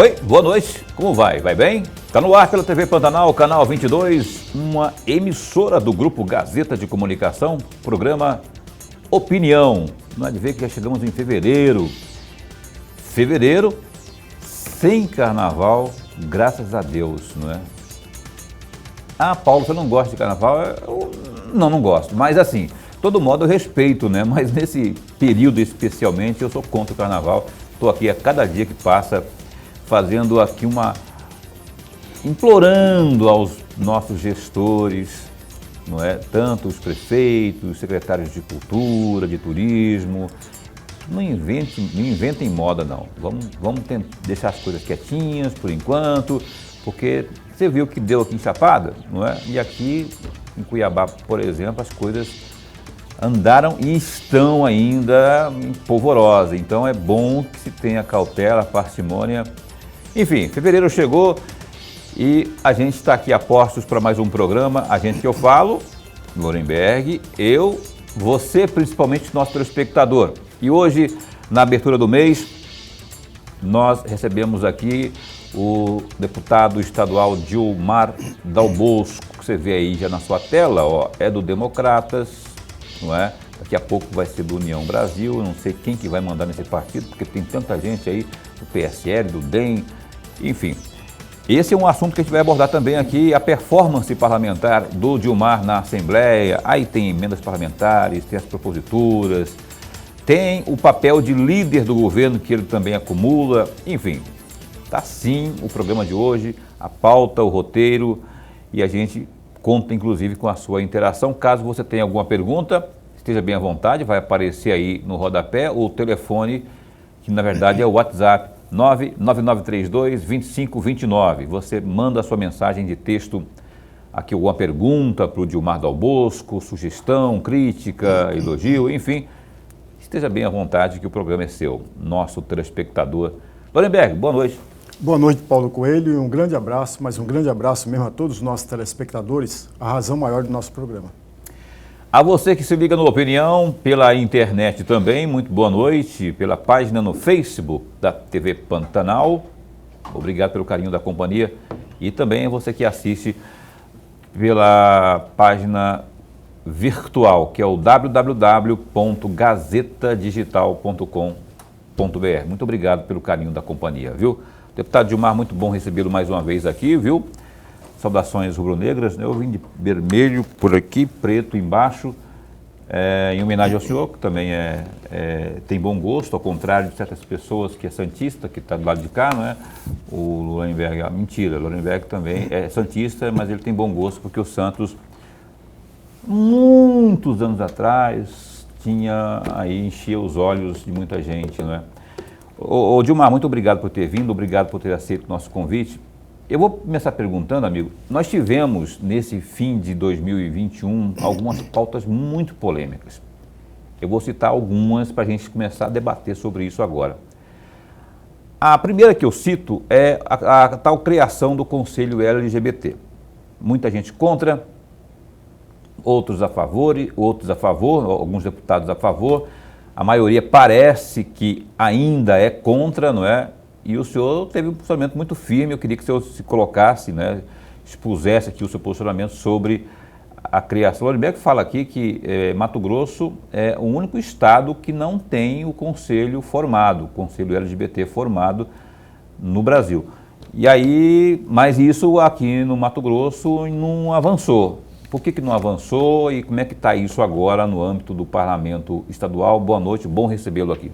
Oi, boa noite, como vai? Vai bem? Está no ar pela TV Pantanal, canal 22, uma emissora do Grupo Gazeta de Comunicação, programa Opinião. Não é de ver que já chegamos em fevereiro. Fevereiro sem carnaval, graças a Deus, não é? Ah, Paulo, você não gosta de carnaval? Não gosto, mas assim, de todo modo eu respeito, né? Mas nesse período especialmente eu sou contra o carnaval. Estou aqui a cada dia que passa fazendo aqui implorando aos nossos gestores, não é? Tanto os prefeitos, os secretários de cultura, de turismo, não inventem moda não. Vamos deixar as coisas quietinhas por enquanto, porque você viu o que deu aqui em Chapada, não é? E aqui em Cuiabá, por exemplo, as coisas andaram e estão ainda em polvorosa. Então é bom que se tenha cautela, parcimônia. Enfim, fevereiro chegou e a gente está aqui a postos para mais um programa. A gente que eu falo, Lorenberg, eu, você, principalmente nosso telespectador. E hoje, na abertura do mês, nós recebemos aqui o deputado estadual Gilmar Dal Bosco, que você vê aí já na sua tela, ó, é do Democratas, não é? Daqui a pouco vai ser do União Brasil, eu não sei quem que vai mandar nesse partido, porque tem tanta gente aí, do PSL, do DEM, enfim. Esse é um assunto que a gente vai abordar também aqui, a performance parlamentar do Gilmar na Assembleia. Aí tem emendas parlamentares, tem as proposituras, tem o papel de líder do governo que ele também acumula, enfim. Tá sim o programa de hoje, a pauta, o roteiro, e a gente conta inclusive com a sua interação. Caso você tenha alguma pergunta, esteja bem à vontade, vai aparecer aí no rodapé o telefone, que na verdade é o WhatsApp, 99932-2529. Você manda a sua mensagem de texto aqui, alguma pergunta para o Gilmar Dal Bosco, sugestão, crítica, elogio, enfim. Esteja bem à vontade que o programa é seu, nosso telespectador. Lorenberg, boa noite. Boa noite, Paulo Coelho, e um grande abraço, mas um grande abraço mesmo a todos os nossos telespectadores, a razão maior do nosso programa. A você que se liga no Opinião, pela internet também, muito boa noite, pela página no Facebook da TV Pantanal, obrigado pelo carinho da companhia, e também a você que assiste pela página virtual, que é o www.gazetadigital.com.br. Muito obrigado pelo carinho da companhia, viu? Deputado Gilmar, muito bom recebê-lo mais uma vez aqui, viu? Saudações rubro-negras, né? Eu vim de vermelho por aqui, preto embaixo, em homenagem ao senhor, que também tem bom gosto, ao contrário de certas pessoas que é santista, que está do lado de cá, não é? O Lorenberg, mentira, o Lorenberg também é santista, mas ele tem bom gosto, porque o Santos, muitos anos atrás, enchia os olhos de muita gente, não é? Ô Gilmar, muito obrigado por ter vindo, obrigado por ter aceito o nosso convite. Eu vou começar perguntando, amigo, nós tivemos nesse fim de 2021 algumas pautas muito polêmicas. Eu vou citar algumas para a gente começar a debater sobre isso agora. A primeira que eu cito é a tal criação do Conselho LGBT. Muita gente contra, outros a favor, alguns deputados a favor. A maioria parece que ainda é contra, não é? E o senhor teve um posicionamento muito firme. Eu queria que o senhor se colocasse, né, expusesse aqui o seu posicionamento sobre a criação. O Lorenberg fala aqui que Mato Grosso é o único estado que não tem o conselho formado, o conselho LGBT formado no Brasil. E aí, mas isso aqui no Mato Grosso não avançou. Por que não avançou e como é que está isso agora no âmbito do Parlamento Estadual? Boa noite, bom recebê-lo aqui.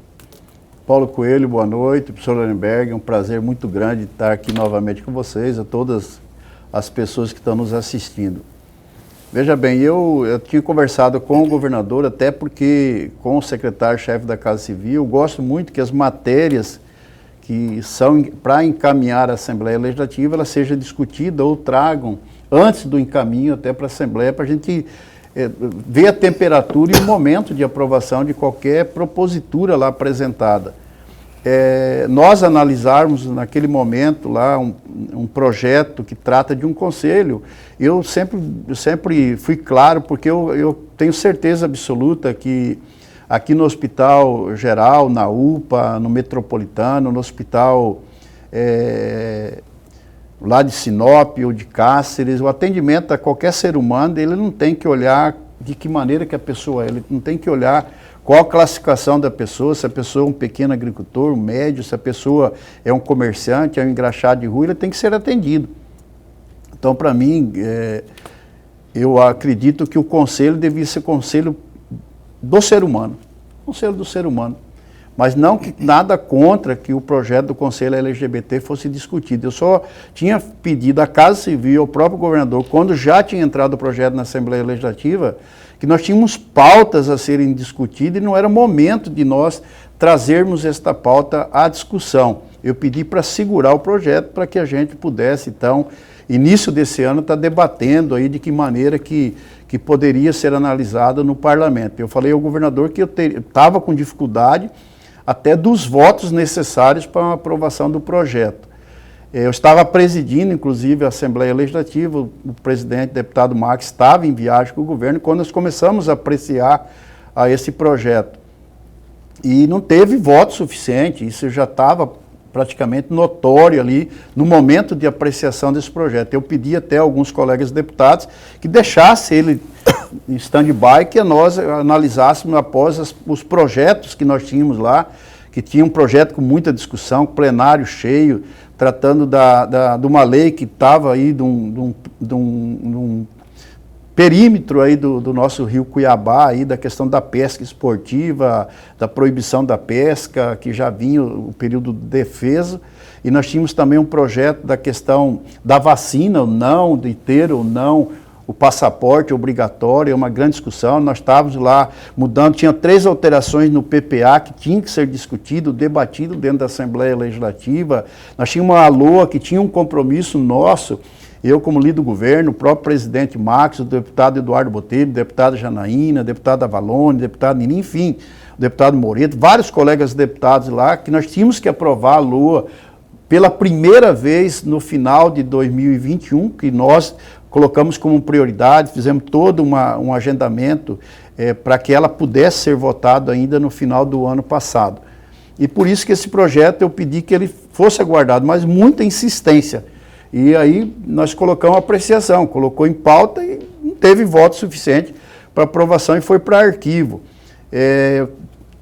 Paulo Coelho, boa noite, professor Lorenberg, é um prazer muito grande estar aqui novamente com vocês, a todas as pessoas que estão nos assistindo. Veja bem, eu tinha conversado com o governador, até porque com o secretário-chefe da Casa Civil, eu gosto muito que as matérias que são para encaminhar a Assembleia Legislativa, ela seja discutida ou tragam antes do encaminho até para a Assembleia, para a gente ver a temperatura e o momento de aprovação de qualquer propositura lá apresentada. Nós analisarmos naquele momento lá um projeto que trata de um conselho, eu sempre fui claro, porque eu tenho certeza absoluta que aqui no Hospital Geral, na UPA, no Metropolitano, no Hospital lá de Sinop ou de Cáceres, o atendimento a qualquer ser humano, ele não tem que olhar de que maneira que a pessoa é, ele não tem que olhar qual a classificação da pessoa, se a pessoa é um pequeno agricultor, um médio, se a pessoa é um comerciante, é um engraxado de rua, ele tem que ser atendido. Então, para mim, eu acredito que o conselho devia ser conselho do ser humano, conselho do ser humano. Mas não que nada contra que o projeto do Conselho LGBT fosse discutido. Eu só tinha pedido à Casa Civil, ao próprio governador, quando já tinha entrado o projeto na Assembleia Legislativa, que nós tínhamos pautas a serem discutidas e não era momento de nós trazermos esta pauta à discussão. Eu pedi para segurar o projeto para que a gente pudesse, então, início desse ano, estar debatendo aí de que maneira que poderia ser analisada no parlamento. Eu falei ao governador que eu estava com dificuldade até dos votos necessários para a aprovação do projeto. Eu estava presidindo, inclusive, a Assembleia Legislativa, o presidente, o deputado Max, estava em viagem com o governo, quando nós começamos a apreciar esse projeto. E não teve voto suficiente, isso já estava praticamente notório ali no momento de apreciação desse projeto. Eu pedi até a alguns colegas deputados que deixassem ele em stand-by, que nós analisássemos após os projetos que nós tínhamos lá, que tinha um projeto com muita discussão, plenário cheio, tratando de uma lei que estava aí de um perímetro aí do nosso rio Cuiabá, aí, da questão da pesca esportiva, da proibição da pesca, que já vinha o período de defesa, e nós tínhamos também um projeto da questão da vacina, ou não, de ter ou não o passaporte obrigatório, é uma grande discussão. Nós estávamos lá mudando, tinha 3 alterações no PPA que tinham que ser discutido, debatido dentro da Assembleia Legislativa. Nós tínhamos uma LOA que tinha um compromisso nosso, eu como líder do governo, o próprio presidente Max, o deputado Eduardo Botelho, o deputado Janaína, o deputado Avalone, o deputado Nini, enfim, o deputado Moreto, vários colegas deputados lá, que nós tínhamos que aprovar a LOA pela primeira vez no final de 2021, que nós colocamos como prioridade, fizemos todo um agendamento para que ela pudesse ser votada ainda no final do ano passado. E por isso que esse projeto eu pedi que ele fosse aguardado, mas muita insistência. E aí nós colocamos apreciação, colocou em pauta e não teve voto suficiente para aprovação e foi para arquivo.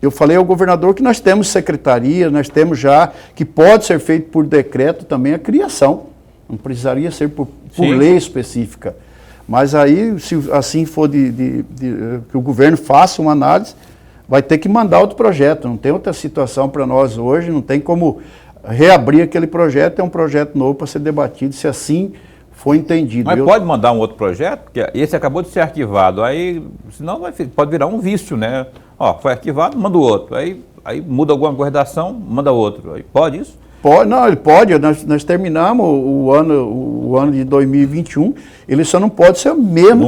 Eu falei ao governador que nós temos secretaria, nós temos já, que pode ser feito por decreto também a criação. Não precisaria ser por lei específica. Mas aí, se assim for que o governo faça uma análise, vai ter que mandar outro projeto. Não tem outra situação para nós hoje, não tem como reabrir aquele projeto, é um projeto novo para ser debatido, se assim for entendido. Mas pode mandar um outro projeto? Porque esse acabou de ser arquivado, aí senão pode virar um vício, né? Ó, foi arquivado, manda o outro. Aí muda alguma guardação, manda outro. Aí pode isso? Pode, não, ele pode. Nós terminamos o ano de 2021, ele só não pode ser a mesma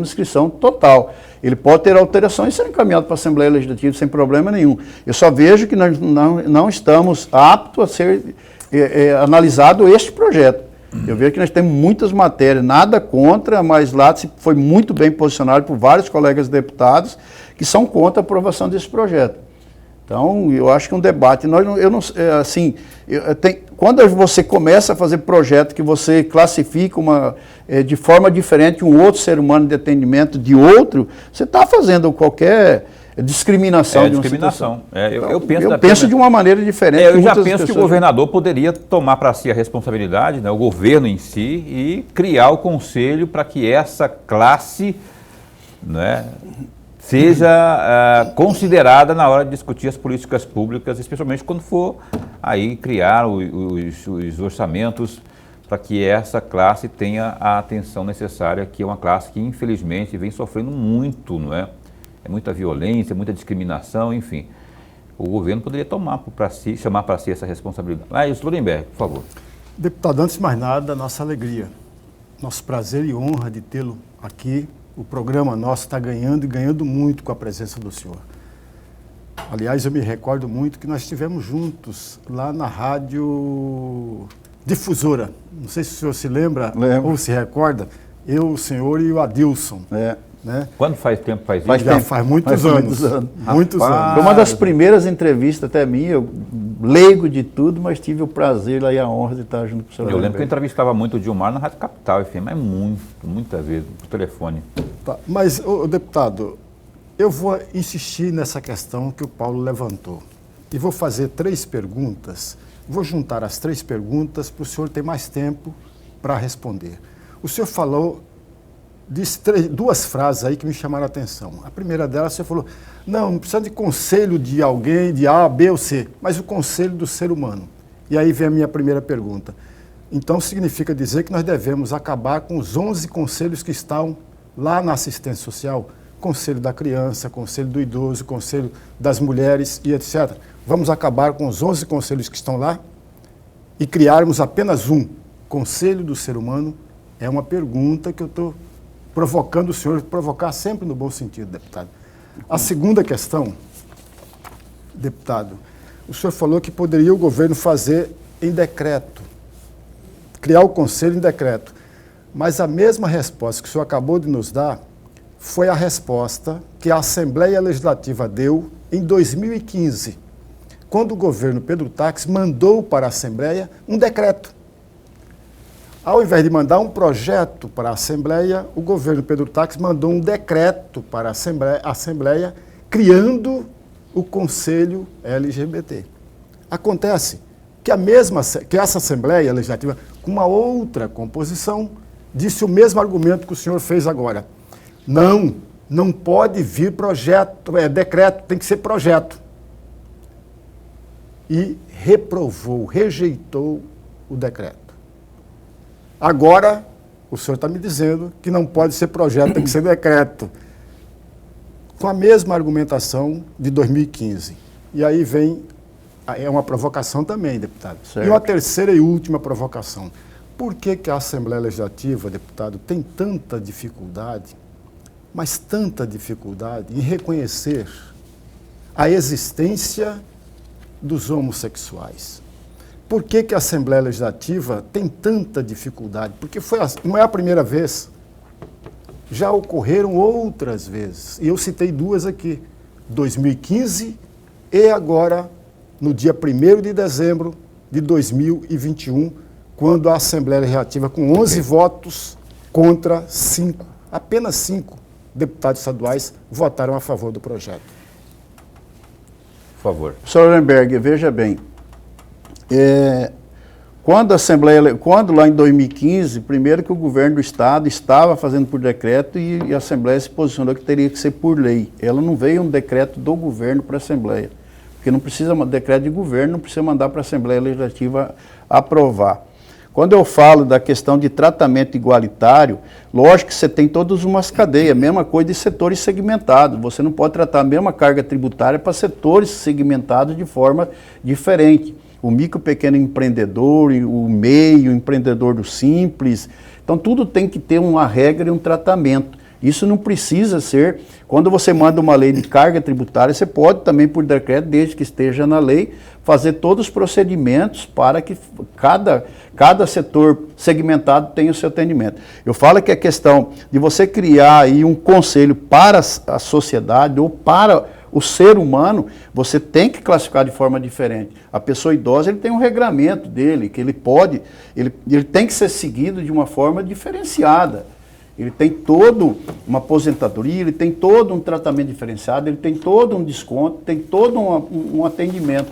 inscrição total. Ele pode ter alterações e ser encaminhado para a Assembleia Legislativa sem problema nenhum. Eu só vejo que nós não estamos aptos a ser analisado este projeto. Eu vejo que nós temos muitas matérias, nada contra, mas lá foi muito bem posicionado por vários colegas deputados que são contra a aprovação desse projeto. Então, eu acho que um debate, quando você começa a fazer projeto que você classifica de forma diferente um outro ser humano de atendimento de outro, você está fazendo qualquer discriminação. Discriminação. Eu penso de uma maneira diferente. Eu já penso que o governador poderia tomar para si a responsabilidade, né, o governo em si, e criar o conselho para que essa classe, né, seja considerada na hora de discutir as políticas públicas, especialmente quando for aí criar os orçamentos para que essa classe tenha a atenção necessária, que é uma classe que infelizmente vem sofrendo muito, não é? É muita violência, muita discriminação, enfim. O governo poderia chamar para si essa responsabilidade. Slunenberg, por favor. Deputado, antes de mais nada, nossa alegria, nosso prazer e honra de tê-lo aqui. O programa nosso está ganhando e ganhando muito com a presença do senhor. Aliás, eu me recordo muito que nós estivemos juntos lá na Rádio Difusora. Não sei se o senhor se lembra ou se recorda. Eu, o senhor e o Adilson. Né? Quando faz tempo faz isso? Faz muitos anos. Muitos anos. Foi uma das primeiras entrevistas até minha, leigo de tudo, mas tive o prazer e a honra de estar junto com o senhor. Eu lembro que eu entrevistava muito o Dilmar na Rádio Capital, enfim, mas muitas vezes, por telefone. Tá, mas, deputado, eu vou insistir nessa questão que o Paulo levantou. E vou fazer 3 perguntas. Vou juntar as 3 perguntas para o senhor ter mais tempo para responder. O senhor falou, disse 2 frases aí que me chamaram a atenção. A primeira delas, o senhor falou, não precisa de conselho de alguém, de A, B ou C, mas o conselho do ser humano. E aí vem a minha primeira pergunta. Então, significa dizer que nós devemos acabar com os 11 conselhos que estão lá na assistência social? Conselho da criança, conselho do idoso, conselho das mulheres e etc. Vamos acabar com os 11 conselhos que estão lá e criarmos apenas um, conselho do ser humano? É uma pergunta que eu estou provocando o senhor, provocar sempre no bom sentido, deputado. A segunda questão, deputado, o senhor falou que poderia o governo fazer em decreto, criar o conselho em decreto, mas a mesma resposta que o senhor acabou de nos dar foi a resposta que a Assembleia Legislativa deu em 2015, quando o governo Pedro Taques mandou para a Assembleia um decreto. Ao invés de mandar um projeto para a Assembleia, o governo Pedro Taques mandou um decreto para a Assembleia criando o Conselho LGBT. Acontece que essa Assembleia Legislativa, com uma outra composição, disse o mesmo argumento que o senhor fez agora. Não pode vir projeto, decreto, tem que ser projeto. E reprovou, rejeitou o decreto. Agora, o senhor está me dizendo que não pode ser projeto, tem que ser decreto. Com a mesma argumentação de 2015. E aí vem, é uma provocação também, deputado. Certo. E uma terceira e última provocação. Por que a Assembleia Legislativa, deputado, tem tanta dificuldade, mas tanta dificuldade em reconhecer a existência dos homossexuais? Por que a Assembleia Legislativa tem tanta dificuldade? Porque não é a primeira vez. Já ocorreram outras vezes. E eu citei 2 aqui. 2015 e agora, no dia 1º de dezembro de 2021, quando a Assembleia Legislativa, com 11 votos contra 5, apenas 5 deputados estaduais votaram a favor do projeto. Por favor. Professor Hollenberg, veja bem, quando lá em 2015, primeiro que o governo do estado estava fazendo por decreto e a Assembleia se posicionou que teria que ser por lei. Ela não veio um decreto do governo para a Assembleia, porque não precisa um decreto de governo, não precisa mandar para a Assembleia Legislativa aprovar. Quando eu falo da questão de tratamento igualitário, lógico que você tem todas umas cadeias, mesma coisa de setores segmentados. Você não pode tratar a mesma carga tributária para setores segmentados de forma diferente. O micro pequeno empreendedor, o meio, o empreendedor do simples. Então tudo tem que ter uma regra e um tratamento. Isso não precisa ser, quando você manda uma lei de carga tributária, você pode também por decreto, desde que esteja na lei, fazer todos os procedimentos para que cada setor segmentado tenha o seu atendimento. Eu falo que a questão de você criar aí um conselho para a sociedade ou para o ser humano, você tem que classificar de forma diferente. A pessoa idosa, ele tem um regramento dele, que ele tem que ser seguido de uma forma diferenciada. Ele tem todo uma aposentadoria, ele tem todo um tratamento diferenciado, ele tem todo um desconto, tem todo um atendimento.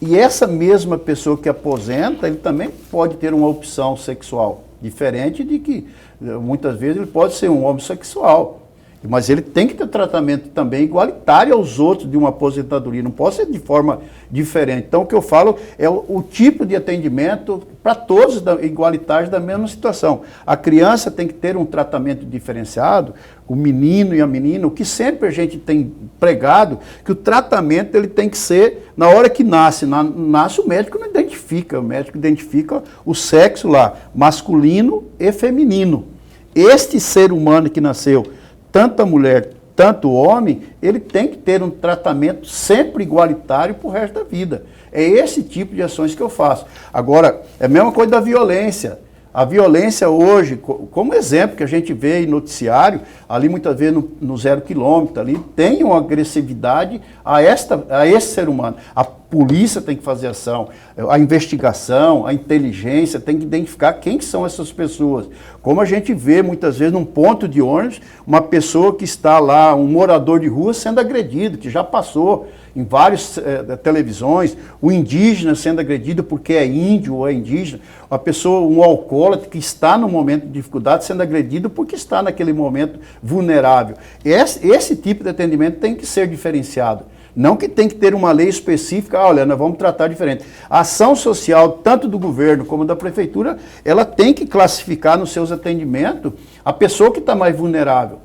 E essa mesma pessoa que aposenta, ele também pode ter uma opção sexual diferente de que, muitas vezes, ele pode ser um homossexual. Mas ele tem que ter tratamento também igualitário aos outros de uma aposentadoria, não pode ser de forma diferente. Então, o que eu falo é o tipo de atendimento para todos igualitários da mesma situação. A criança tem que ter um tratamento diferenciado, o menino e a menina, o que sempre a gente tem pregado, que o tratamento ele tem que ser na hora que nasce. Nasce o médico não identifica, o médico identifica o sexo lá, masculino e feminino. Este ser humano que nasceu, tanto a mulher, tanto o homem, ele tem que ter um tratamento sempre igualitário para o resto da vida. É esse tipo de ações que eu faço. Agora, é a mesma coisa da violência. A violência hoje, como exemplo que a gente vê em noticiário, ali muitas vezes no 0 quilômetro, ali tem uma agressividade a esse ser humano. A polícia tem que fazer ação, a investigação, a inteligência tem que identificar quem são essas pessoas. Como a gente vê muitas vezes num ponto de ônibus, uma pessoa que está lá, um morador de rua sendo agredido, que já passou em várias televisões, o indígena sendo agredido porque é índio ou é indígena, a pessoa, um alcoólatra que está no momento de dificuldade sendo agredido porque está naquele momento vulnerável. Esse tipo de atendimento tem que ser diferenciado. Não que tem que ter uma lei específica, olha, nós vamos tratar diferente. A ação social, tanto do governo como da prefeitura, ela tem que classificar nos seus atendimentos a pessoa que está mais vulnerável.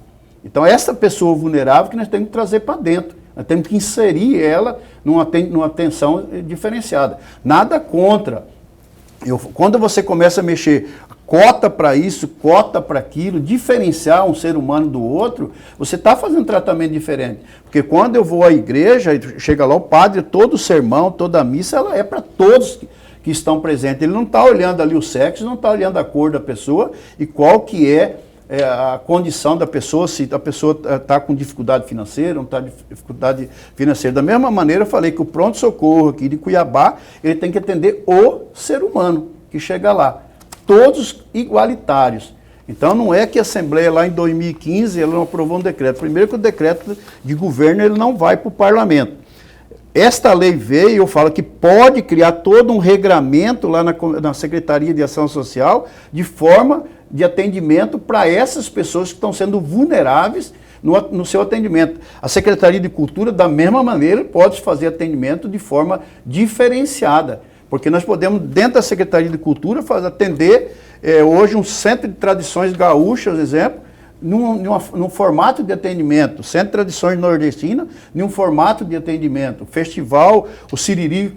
Então, essa pessoa vulnerável que nós temos que trazer para dentro. Nós temos que inserir ela numa atenção diferenciada. Nada contra. Quando você começa a mexer cota para isso, cota para aquilo, diferenciar um ser humano do outro, você está fazendo um tratamento diferente. Porque quando eu vou à igreja, chega lá o padre, todo o sermão, toda a missa, ela é para todos que estão presentes. Ele não está olhando ali o sexo, não está olhando a cor da pessoa e qual que é a condição da pessoa, se a pessoa está com dificuldade financeira, não está com dificuldade financeira. Da mesma maneira, eu falei que o pronto-socorro aqui de Cuiabá, ele tem que atender o ser humano que chega lá. Todos igualitários. Então, não é que a Assembleia lá em 2015, ela não aprovou um decreto. Primeiro que o decreto de governo, ele não vai para o parlamento. Esta lei veio, eu falo que pode criar todo um regramento lá na Secretaria de Ação Social, de forma de atendimento para essas pessoas que estão sendo vulneráveis no seu atendimento. A Secretaria de Cultura, da mesma maneira, pode fazer atendimento de forma diferenciada, porque nós podemos, dentro da Secretaria de Cultura, atender hoje um centro de tradições gaúchas, exemplo, num formato de atendimento, Centro de Tradições Nordestinas, num formato de atendimento, festival, o Siriri,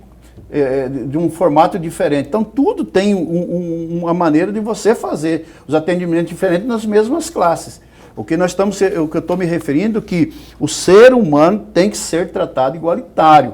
de um formato diferente. Então, tudo tem uma maneira de você fazer os atendimentos diferentes nas mesmas classes. O que eu estou me referindo é que o ser humano tem que ser tratado igualitário.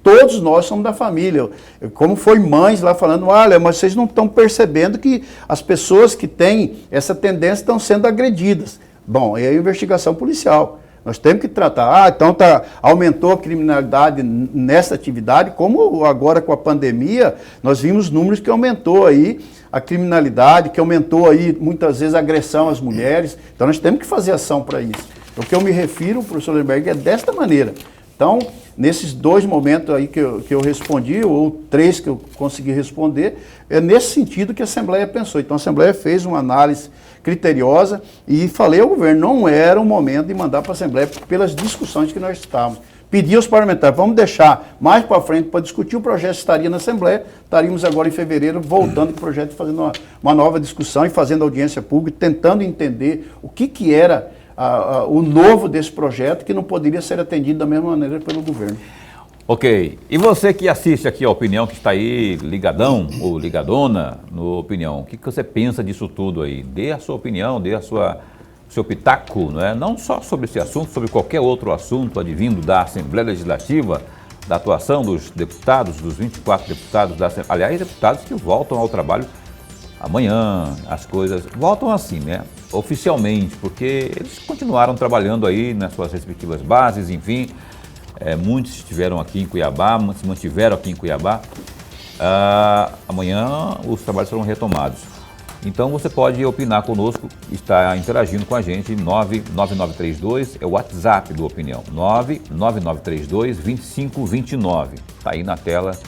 Todos nós somos da família. Como foi mães lá falando, olha, mas vocês não estão percebendo que as pessoas que têm essa tendência estão sendo agredidas. Bom, é a investigação policial. Nós temos que tratar, então aumentou a criminalidade nessa atividade, como agora com a pandemia, nós vimos números que aumentou aí a criminalidade, que aumentou aí muitas vezes a agressão às mulheres. Então nós temos que fazer ação para isso. O que eu me refiro, professor Lemberg, é desta maneira. Então, nesses 2 momentos aí que eu respondi, ou 3 que eu consegui responder, é nesse sentido que a Assembleia pensou. Então, a Assembleia fez uma análise criteriosa e falei ao governo, não era o momento de mandar para a Assembleia pelas discussões que nós estávamos. Pedi aos parlamentares, vamos deixar mais para frente para discutir, o projeto estaria na Assembleia, estaríamos agora em fevereiro voltando com o projeto, fazendo uma nova discussão e fazendo audiência pública, tentando entender o que era o novo desse projeto, que não poderia ser atendido da mesma maneira pelo governo. Ok. E você que assiste aqui a Opinião, que está aí ligadão ou ligadona no Opinião, o que você pensa disso tudo aí? Dê a sua opinião, dê seu pitaco, não é? Não só sobre esse assunto, sobre qualquer outro assunto advindo da Assembleia Legislativa, da atuação dos deputados, dos 24 deputados da Assembleia, aliás, deputados que voltam ao trabalho amanhã, as coisas voltam assim, né? Oficialmente, porque eles continuaram trabalhando aí nas suas respectivas bases, enfim, muitos estiveram aqui em Cuiabá, se mantiveram aqui em Cuiabá. Amanhã os trabalhos serão retomados. Então você pode opinar conosco, está interagindo com a gente, 99932 é o WhatsApp do Opinião, 99932-2529, está aí na tela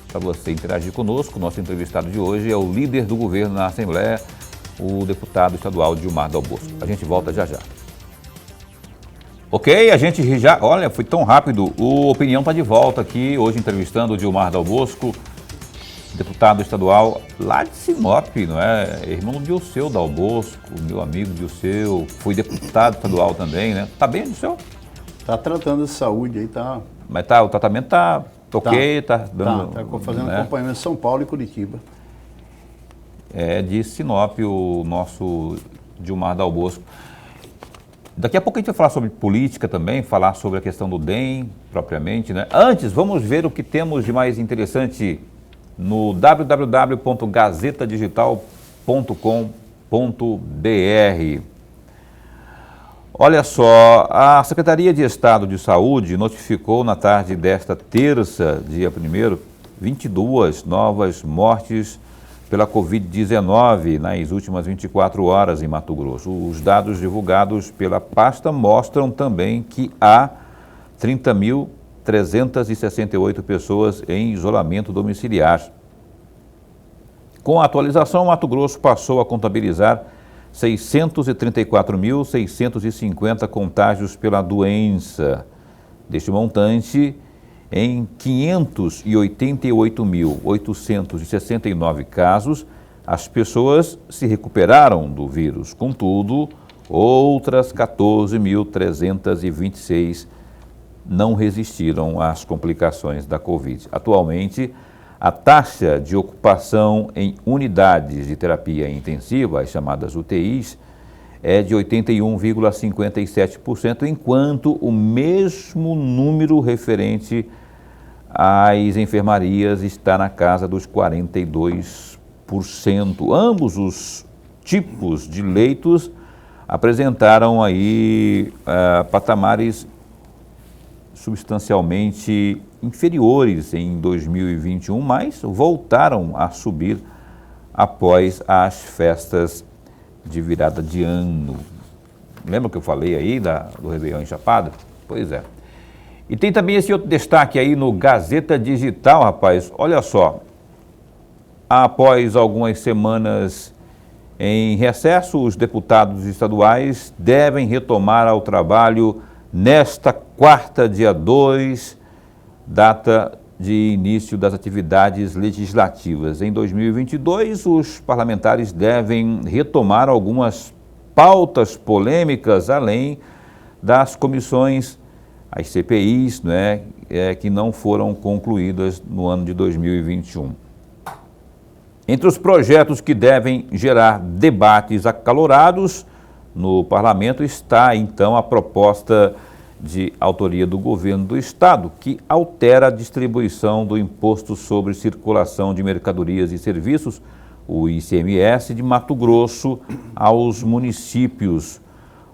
para você interagir conosco. Nosso entrevistado de hoje é o líder do governo na Assembleia, o deputado estadual Gilmar Dal Bosco. A gente volta já já. Ok, a gente já, olha, foi tão rápido, o Opinião está de volta aqui, hoje entrevistando o Gilmar Dal Bosco, deputado estadual lá de Sinop, não é? Irmão do Dilceu Dal Bosco, meu amigo Dilceu, foi deputado estadual também, né? Tá bem, Dilceu? Tá tratando de saúde aí, tá. Mas o tratamento tá ok, tá dando... Tá fazendo acompanhamento em São Paulo e Curitiba. É de Sinop, o nosso Gilmar Dal Bosco. Daqui a pouco a gente vai falar sobre política também, falar sobre a questão do DEM, propriamente, né? Antes, vamos ver o que temos de mais interessante no www.gazetadigital.com.br. Olha só, a Secretaria de Estado de Saúde notificou na tarde desta terça, dia 1º, 22 novas mortes pela Covid-19 nas últimas 24 horas em Mato Grosso. Os dados divulgados pela pasta mostram também que há 30.368 pessoas em isolamento domiciliar. Com a atualização, Mato Grosso passou a contabilizar 634.650 contágios pela doença. Deste montante, em 588.869 casos, as pessoas se recuperaram do vírus. Contudo, outras 14.326 não resistiram às complicações da Covid. Atualmente, a taxa de ocupação em unidades de terapia intensiva, as chamadas UTIs, é de 81,57%, enquanto o mesmo número referente às enfermarias está na casa dos 42%. Ambos os tipos de leitos apresentaram aí patamares substancialmente inferiores em 2021, mas voltaram a subir após as festas de virada de ano. Lembra que eu falei aí do Réveillon em Chapada? Pois é. E tem também esse outro destaque aí no Gazeta Digital, rapaz. Olha só, após algumas semanas em recesso, os deputados estaduais devem retomar ao trabalho nesta quarta, dia 2, data de início das atividades legislativas. Em 2022, os parlamentares devem retomar algumas pautas polêmicas, além das comissões, as CPIs, que não foram concluídas no ano de 2021. Entre os projetos que devem gerar debates acalorados no parlamento está, então, a proposta de autoria do governo do estado, que altera a distribuição do Imposto sobre Circulação de Mercadorias e Serviços, o ICMS, de Mato Grosso aos municípios.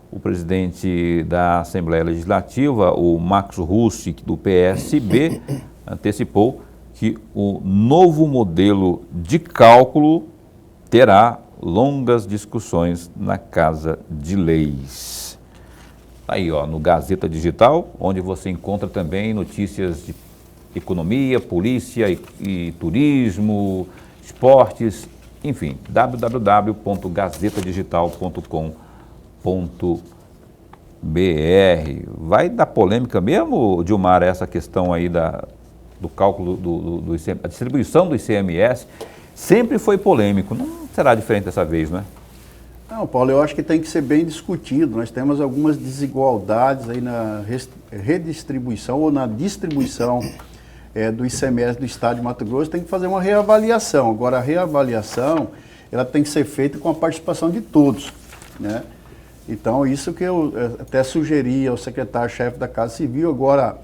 O presidente da Assembleia Legislativa, o Max Russi, do PSB, antecipou que o novo modelo de cálculo terá longas discussões na Casa de Leis. Aí, no Gazeta Digital, onde você encontra também notícias de economia, polícia e turismo, esportes, enfim, www.gazetadigital.com.br. Vai dar polêmica mesmo, Dilmar, essa questão aí do cálculo do ICMS, a distribuição do ICMS sempre foi polêmico, não será diferente dessa vez, não é? Não, Paulo, eu acho que tem que ser bem discutido. Nós temos algumas desigualdades aí na redistribuição ou na distribuição do ICMS do estado de Mato Grosso. Tem que fazer uma reavaliação. Agora, a reavaliação ela tem que ser feita com a participação de todos, né? Então, isso que eu até sugeri ao secretário-chefe da Casa Civil. Agora,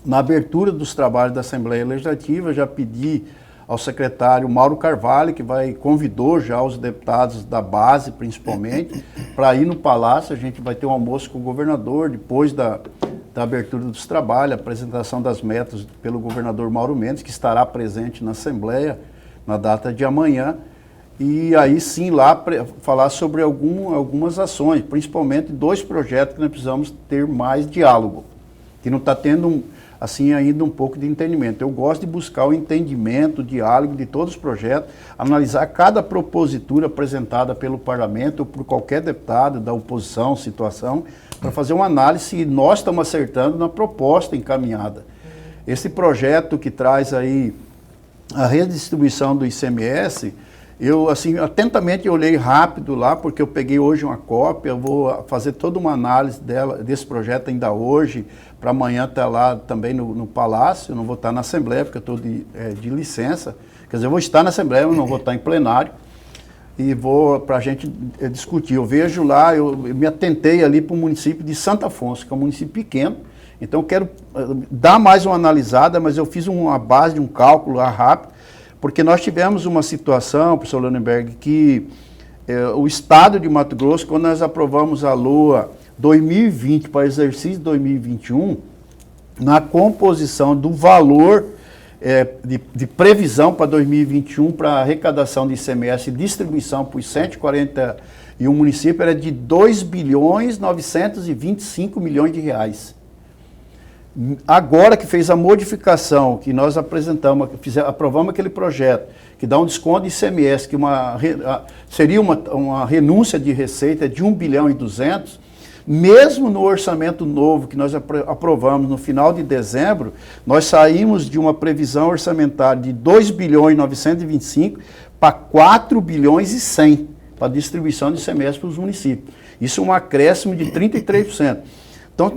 na abertura dos trabalhos da Assembleia Legislativa, já pedi ao secretário Mauro Carvalho, que convidou já os deputados da base, principalmente, para ir no Palácio. A gente vai ter um almoço com o governador, depois da abertura dos trabalhos, a apresentação das metas pelo governador Mauro Mendes, que estará presente na Assembleia na data de amanhã. E aí sim lá falar sobre algumas ações, principalmente 2 projetos que nós precisamos ter mais diálogo, que não está tendo assim ainda um pouco de entendimento. Eu gosto de buscar o entendimento, o diálogo de todos os projetos, analisar cada propositura apresentada pelo parlamento ou por qualquer deputado da oposição, situação, para fazer uma análise se nós estamos acertando na proposta encaminhada. Esse projeto que traz aí a redistribuição do ICMS, eu assim atentamente olhei rápido lá, porque eu peguei hoje uma cópia, eu vou fazer toda uma análise desse projeto ainda hoje, para amanhã estar lá também no Palácio. Eu não vou estar na Assembleia, porque eu estou de licença. Quer dizer, eu vou estar na Assembleia, mas não vou estar em plenário. E vou para a gente discutir. Eu vejo lá, eu me atentei ali para o município de Santo Afonso, que é um município pequeno. Então, eu quero dar mais uma analisada, mas eu fiz uma base de um cálculo lá rápido, Porque nós tivemos uma situação, professor Lanenberg, que o Estado de Mato Grosso, quando nós aprovamos a LOA 2020 para exercício 2021, na composição do valor de previsão para 2021 para arrecadação de ICMS e distribuição para os 141 municípios era de 2.925 bilhões de reais. Agora que fez a modificação, que nós apresentamos, aprovamos aquele projeto, que dá um desconto de ICMS, que seria uma renúncia de receita de 1 bilhão e 200, mesmo no orçamento novo que nós aprovamos no final de dezembro, nós saímos de uma previsão orçamentária de 2 bilhões e 925 para 4 bilhões e 100 para distribuição de ICMS para os municípios. Isso é um acréscimo de 33%. Então,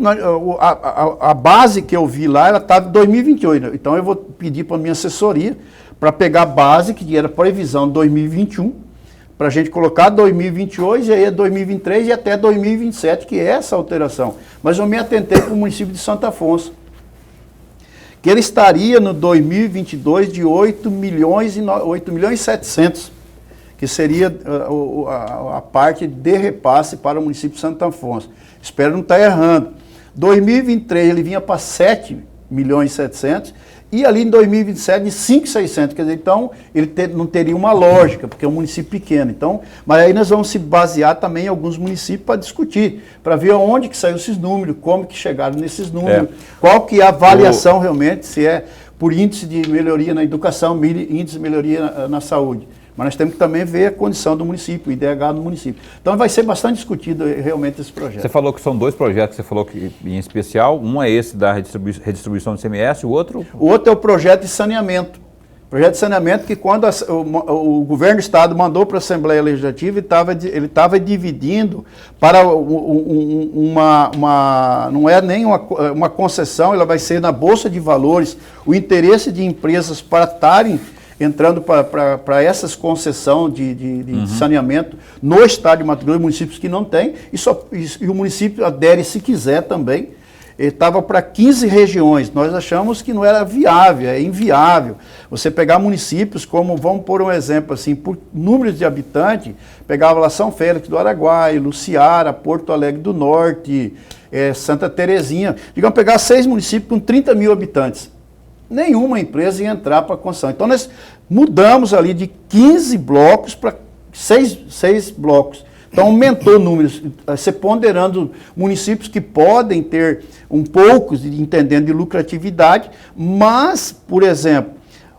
a base que eu vi lá, ela estava em 2028. Então, eu vou pedir para a minha assessoria para pegar a base, que era previsão de 2021, para a gente colocar 2022, e aí 2023 e até 2027, que é essa alteração. Mas eu me atentei para o município de Santo Afonso, que ele estaria no 2022 de 8 milhões e 700, que seria a parte de repasse para o município de Santo Afonso. Espero não estar errando. 2023 ele vinha para 7 milhões e 700 e ali em 2027 de 5.600. Quer dizer, então ele não teria uma lógica, porque é um município pequeno. Então, mas aí nós vamos se basear também em alguns municípios para discutir, para ver onde que saíram esses números, como que chegaram nesses números, qual que é a avaliação realmente, se é por índice de melhoria na educação, índice de melhoria na saúde. Mas nós temos que também ver a condição do município, o IDH do município. Então vai ser bastante discutido realmente esse projeto. Você falou que são dois projetos, você falou que em especial, um é esse da redistribuição do ICMS, o outro? O outro é o projeto de saneamento. Projeto de saneamento que quando o governo do estado mandou para a Assembleia Legislativa, ele estava dividindo para não é nem uma concessão, ela vai ser na Bolsa de Valores, o interesse de empresas para estarem entrando para essas concessões de saneamento no estado de Mato Grosso, municípios que não tem, e o município adere se quiser também. Estava para 15 regiões, nós achamos que não era viável, é inviável. Você pegar municípios como, vamos pôr um exemplo assim, por número de habitantes, pegava lá São Félix do Araguaia, Luciara, Porto Alegre do Norte, Santa Terezinha, digamos, pegar 6 municípios com 30 mil habitantes. Nenhuma empresa ia entrar para a construção. Então, nós mudamos ali de 15 blocos para 6 blocos. Então, aumentou números, você ponderando municípios que podem ter um pouco, entendendo de lucratividade, mas, por exemplo,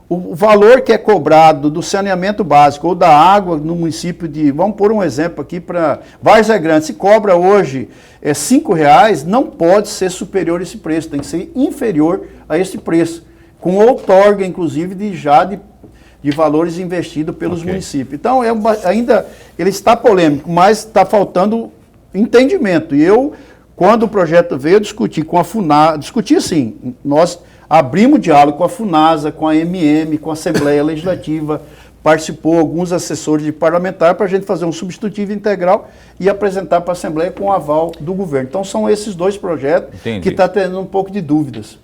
o valor que é cobrado do saneamento básico ou da água no município de, vamos pôr um exemplo aqui para Várzea Grande, se cobra hoje R$5, não pode ser superior a esse preço, tem que ser inferior a esse preço, com outorga, inclusive, de valores investidos pelos municípios. Então, ainda ele está polêmico, mas está faltando entendimento. E eu, quando o projeto veio, eu discuti com a FUNASA, discuti assim, nós abrimos diálogo com a FUNASA, com a MM, com a Assembleia Legislativa, participou alguns assessores de parlamentar para a gente fazer um substitutivo integral e apresentar para a Assembleia com o aval do governo. Então, são esses dois projetos que estão tendo um pouco de dúvidas.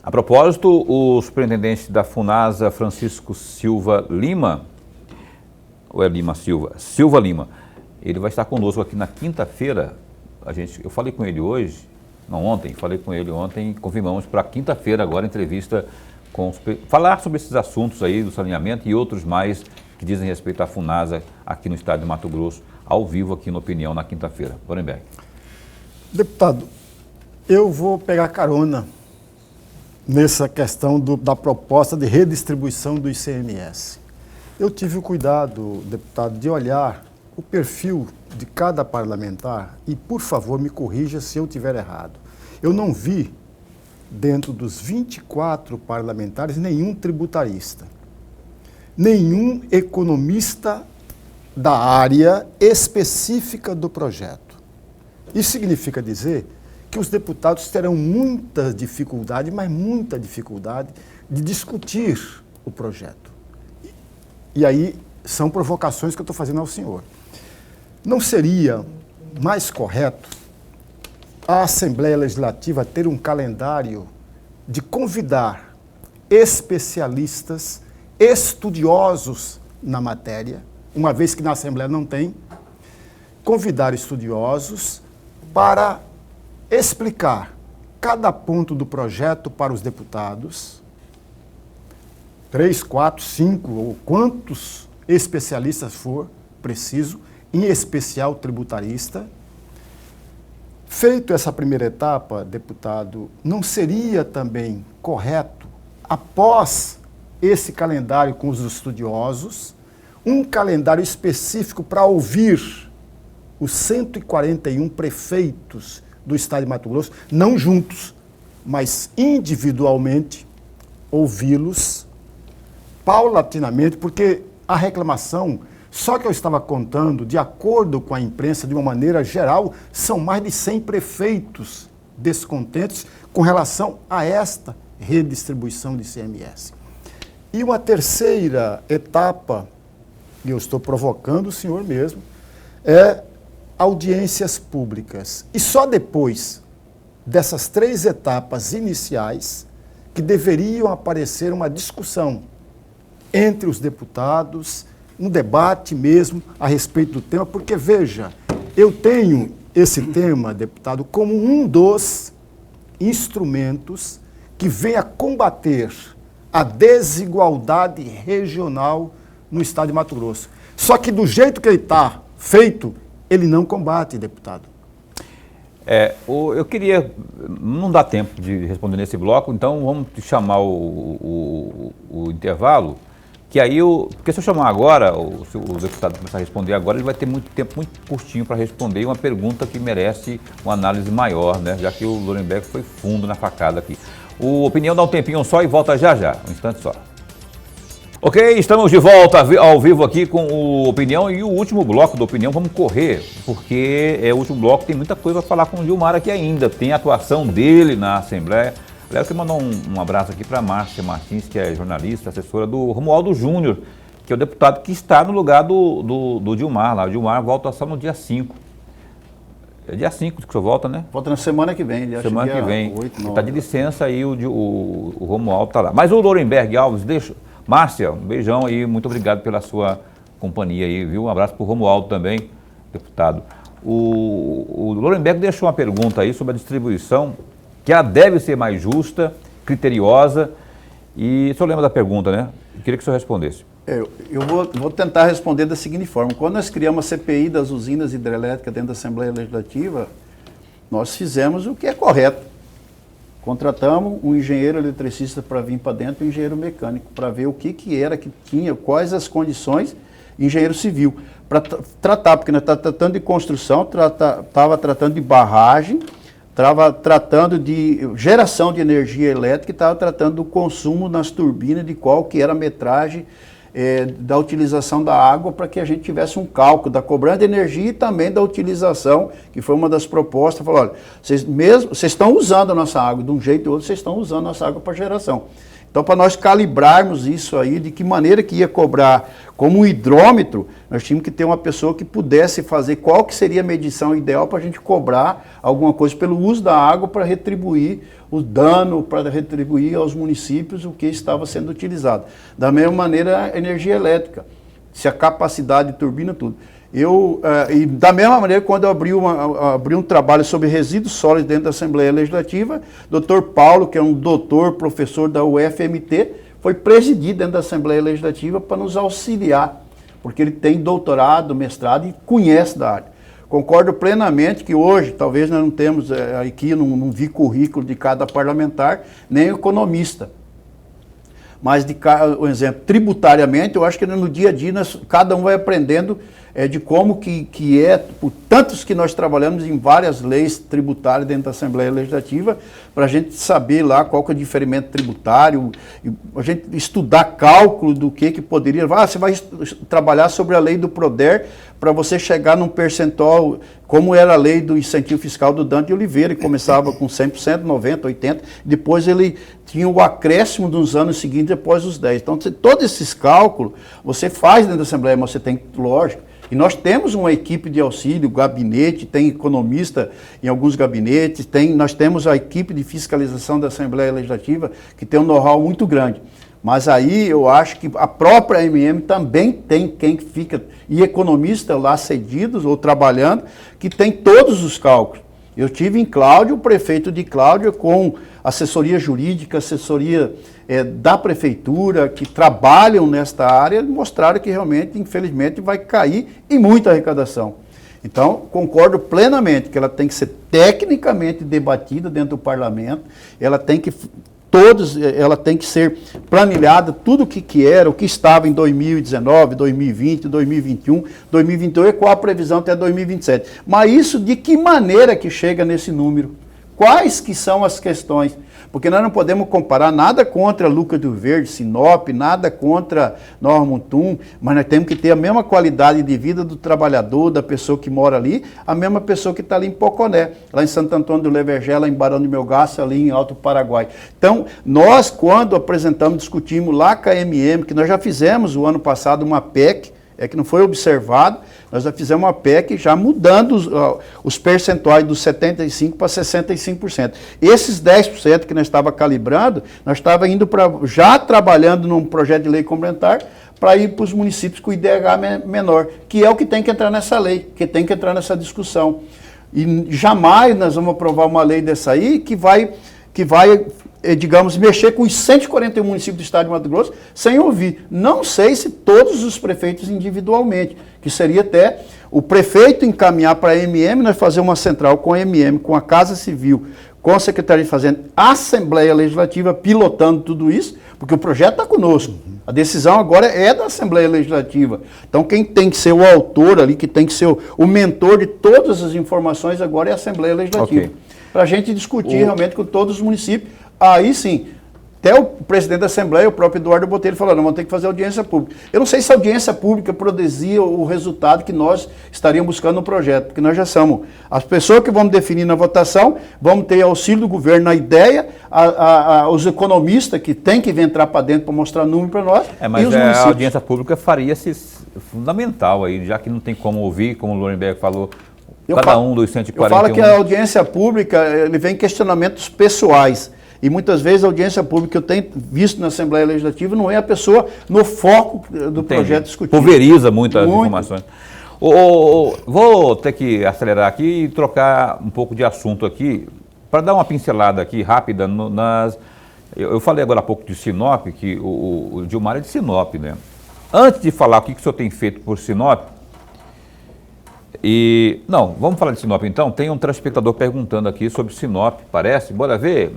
A propósito, o superintendente da FUNASA, Francisco Silva Lima, ou é Lima Silva? Silva Lima, ele vai estar conosco aqui na quinta-feira. Eu falei com ele hoje, não ontem, falei com ele ontem, confirmamos para quinta-feira agora a entrevista falar sobre esses assuntos aí do saneamento e outros mais que dizem respeito à FUNASA aqui no estado de Mato Grosso, ao vivo aqui no Opinião na quinta-feira. Lorenberg. Deputado, eu vou pegar carona nessa questão da proposta de redistribuição do ICMS. Eu tive o cuidado, deputado, de olhar o perfil de cada parlamentar e, por favor, me corrija se eu estiver errado. Eu não vi, dentro dos 24 parlamentares, nenhum tributarista, nenhum economista da área específica do projeto. Isso significa dizer que os deputados terão muita dificuldade, mas muita dificuldade, de discutir o projeto. E aí são provocações que eu estou fazendo ao senhor. Não seria mais correto a Assembleia Legislativa ter um calendário de convidar especialistas estudiosos na matéria, uma vez que na Assembleia não tem, convidar estudiosos para explicar cada ponto do projeto para os deputados, 3, 4, 5 ou quantos especialistas for preciso, em especial tributarista. Feito essa primeira etapa, deputado, não seria também correto, após esse calendário com os estudiosos, um calendário específico para ouvir os 141 prefeitos do estado de Mato Grosso, não juntos, mas individualmente, ouvi-los paulatinamente, porque a reclamação, só que eu estava contando, de acordo com a imprensa, de uma maneira geral, são mais de 100 prefeitos descontentes com relação a esta redistribuição de ICMS. E uma terceira etapa, e eu estou provocando o senhor mesmo, é audiências públicas. E só depois dessas 3 etapas iniciais que deveriam aparecer uma discussão entre os deputados, um debate mesmo a respeito do tema, porque, veja, eu tenho esse tema, deputado, como um dos instrumentos que vem a combater a desigualdade regional no estado de Mato Grosso. Só que do jeito que ele está feito, ele não combate, deputado. Eu queria, não dá tempo de responder nesse bloco, então vamos chamar o intervalo, que aí, porque se eu chamar agora, se o deputado começar a responder agora, ele vai ter muito tempo, muito curtinho para responder uma pergunta que merece uma análise maior, né? Já que o Lorenberg foi fundo na facada aqui. O Opinião dá um tempinho só e volta já, um instante só. Ok, estamos de volta ao vivo aqui com o Opinião e o último bloco do Opinião, vamos correr, porque o último bloco tem muita coisa para falar com o Gilmar aqui ainda, tem a atuação dele na Assembleia. Aliás, eu quero mandar um abraço aqui para a Márcia Martins, que é jornalista, assessora do Romualdo Júnior, que é o deputado que está no lugar do Gilmar lá. O Gilmar volta só no dia 5. É dia 5 que o senhor volta, né? Volta na semana que vem. Semana que vem. 8, 9. Está de licença aí, o Romualdo está lá. Mas o Lorenberg Alves, Márcia, um beijão aí, muito obrigado pela sua companhia aí, viu? Um abraço para o Romualdo também, deputado. O Lorenberg deixou uma pergunta aí sobre a distribuição, que ela deve ser mais justa, criteriosa, e o senhor lembra da pergunta, né? Eu queria que o senhor respondesse. Eu vou tentar responder da seguinte forma. Quando nós criamos a CPI das usinas hidrelétricas dentro da Assembleia Legislativa, nós fizemos o que é correto. Contratamos um engenheiro eletricista para vir para dentro e um engenheiro mecânico, para ver o que era que tinha, quais as condições, engenheiro civil, para tratar, porque nós estávamos tratando de construção, estava tratando de barragem, estava tratando de geração de energia elétrica e estava tratando do consumo nas turbinas, de qual que era a metragem da utilização da água, para que a gente tivesse um cálculo da cobrança de energia e também da utilização, que foi uma das propostas. Falou, olha, vocês estão usando a nossa água, de um jeito ou outro, vocês estão usando a nossa água para geração. Então, para nós calibrarmos isso aí, de que maneira que ia cobrar como um hidrômetro, nós tínhamos que ter uma pessoa que pudesse fazer qual que seria a medição ideal para a gente cobrar alguma coisa pelo uso da água para retribuir o dano, para retribuir aos municípios o que estava sendo utilizado. Da mesma maneira, a energia elétrica, se a capacidade de turbina, tudo. E da mesma maneira, quando eu abri um trabalho sobre resíduos sólidos dentro da Assembleia Legislativa, Dr. Paulo, que é um doutor, professor da UFMT, foi presidir dentro da Assembleia Legislativa para nos auxiliar, porque ele tem doutorado, mestrado e conhece da área. Concordo plenamente que hoje, talvez nós não temos aqui, não vi currículo de cada parlamentar, nem economista. Mas, por exemplo, tributariamente, eu acho que no dia a dia cada um vai aprendendo de como que é, por tantos que nós trabalhamos em várias leis tributárias dentro da Assembleia Legislativa, para a gente saber lá qual que é o diferimento tributário, a gente estudar cálculo do que poderia... você vai trabalhar sobre a lei do PRODER para você chegar num percentual, como era a lei do incentivo fiscal do Dante de Oliveira, que começava com 100%, 90%, 80%, depois ele tinha o acréscimo nos anos seguintes, depois os 10%. Então, todos esses cálculos você faz dentro da Assembleia, mas você tem, lógico, e nós temos uma equipe de auxílio, gabinete, tem economista em alguns gabinetes, nós temos a equipe de fiscalização da Assembleia Legislativa, que tem um know-how muito grande. Mas aí eu acho que a própria MM também tem quem fica, e economista lá cedidos ou trabalhando, que tem todos os cálculos. Eu tive em Cláudio, o prefeito de Cláudio, com assessoria jurídica, assessoria da prefeitura, que trabalham nesta área, mostraram que realmente, infelizmente, vai cair em muita arrecadação. Então, concordo plenamente que ela tem que ser tecnicamente debatida dentro do parlamento, ela tem que ser planilhada, tudo o que era, o que estava em 2019, 2020, 2021, 2022 e qual a previsão até 2027. Mas isso de que maneira que chega nesse número? Quais que são as questões? Porque nós não podemos comparar nada contra Lucas do Verde, Sinop, nada contra Nova Mutum, mas nós temos que ter a mesma qualidade de vida do trabalhador, da pessoa que mora ali, a mesma pessoa que está ali em Poconé, lá em Santo Antônio do Levergé, lá em Barão de Melgaço, ali em Alto Paraguai. Então, nós, quando apresentamos, discutimos lá com a MM, que nós já fizemos o ano passado uma PEC, que não foi observado, nós já fizemos uma PEC já mudando os percentuais dos 75% para 65%. Esses 10% que nós estávamos calibrando, nós estávamos indo para, já trabalhando num projeto de lei complementar, para ir para os municípios com IDH menor, que é o que tem que entrar nessa lei, que tem que entrar nessa discussão. E jamais nós vamos aprovar uma lei dessa aí que vai digamos, mexer com os 141 municípios do estado de Mato Grosso sem ouvir. Não sei se todos os prefeitos individualmente, que seria até o prefeito encaminhar para a MM, nós fazer uma central com a MM, com a Casa Civil, com a Secretaria de Fazenda, a Assembleia Legislativa pilotando tudo isso, porque o projeto está conosco. A decisão agora é da Assembleia Legislativa. Então quem tem que ser o autor ali, que tem que ser o mentor de todas as informações agora é a Assembleia Legislativa. Okay. Para a gente discutir realmente com todos os municípios. Aí sim, até o presidente da Assembleia, o próprio Eduardo Botelho, falou, não, vamos ter que fazer audiência pública. Eu não sei se a audiência pública produzia o resultado que nós estaríamos buscando no projeto, porque nós já somos as pessoas que vamos definir na votação, vamos ter auxílio do governo na ideia, os economistas que têm que entrar para dentro para mostrar número para nós, mas e os municípios. A audiência pública faria-se fundamental aí, já que não tem como ouvir, como o Lorenberg falou, cada um dos 141. Eu falo que a audiência pública, ele vem questionamentos pessoais. E muitas vezes a audiência pública que eu tenho visto na Assembleia Legislativa não é a pessoa no foco do projeto discutido. Pulveriza muito as informações. Vou ter que acelerar aqui e trocar um pouco de assunto aqui, para dar uma pincelada aqui rápida eu falei agora há pouco de Sinop, que o Gilmar é de Sinop, né? Antes de falar o que o senhor tem feito por Sinop, vamos falar de Sinop então. Tem um telespectador perguntando aqui sobre Sinop, parece. Bora ver?